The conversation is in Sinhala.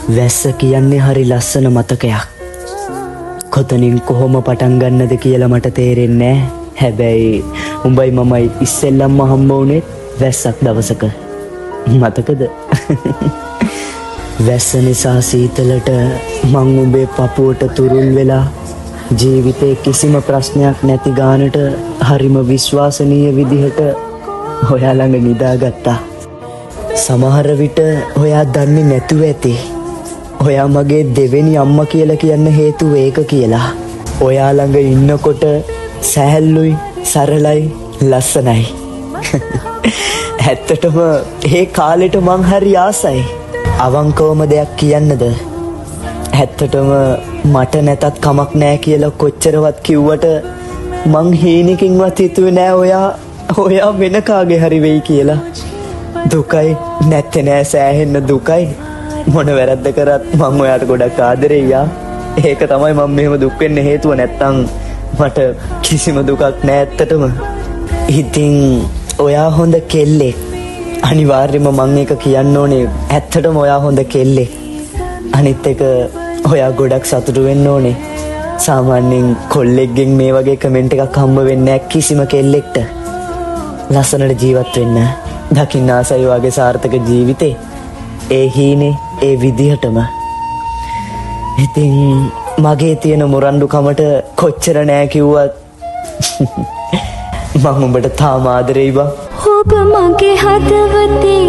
වැස්ස කියන්නේ හරි ලස්සන මතකයක්. කොතනින් කොහොම පටන් ගන්නද කියලා මට තේරෙන්නේ නැහැ. හැබැයි උඹයි මමයි ඉස්සෙල්ලම්ම හම්බ වුණේ වැස්සක් දවසක. මතකද? වැස්ස නිසා සීතලට මං උඹේ පපුවට තුරුල් වෙලා ජීවිතේ කිසිම ප්‍රශ්නයක් නැති ගානට හරිම විශ්වාසනීය විදිහට ඔයා ළඟ නිදාගත්තා. සමහර විට ඔයා දන්නේ නැතුව ඇති ඔයා මගේ දෙවෙනි අම්මා කියලා කියන්න හේතුව ඒක කියලා. ඔයා ළඟ ඉන්නකොට සැහැල්ලුයි, සරලයි, ලස්සනයි. ඇත්තටම ඒ කාලෙට මං හරි ආසයි. අවංකවම දෙයක් කියන්නද? ඇත්තටම මට නැතත් කමක් නෑ කියලා කොච්චරවත් කිව්වට මං හීනකින්වත් හිතුවේ නෑ ඔයා වෙන කාගේ හරි වෙයි කියලා. දුකයි නැත්තේ නෑ සෑහෙන්න දුකයි. මොන වැරද්ද කරත් මං ඔයාට ගොඩක් ආදරෙයි යා. ඒක තමයි මම මෙහෙම දුක් වෙන්න හේතුව. නැත්තම් මට කිසිම දුකක් නෑ ඇත්තටම. ඉතින් ඔයා හොඳ කෙල්ලෙක්. අනිවාර්යයෙන්ම මං ඒක කියන්න ඕනේ. ඇත්තටම ඔයා හොඳ කෙල්ලෙක්. අනිත් එක ඔයා ගොඩක් සතුටු වෙන්න ඕනේ. සාමාන්‍යයෙන් කොල්ලෙක්ගෙන් මේ වගේ කමෙන්ට් එකක් හම්බ වෙන්නේ නැහැ කිසිම කෙල්ලෙක්ට. ලස්සනට ජීවත් වෙන්න. දකින්න ආසයි වගේ සාර්ථක ජීවිතේ. ඒ හීනේ ඒ විදිහටම. ඉතින් මගේ තියෙන මොරණ්ඩුකමට කොච්චර නෑ කිව්වත් මම උඹට තාම ආදරෙයි බං. ඔබ මගේ හදවතේ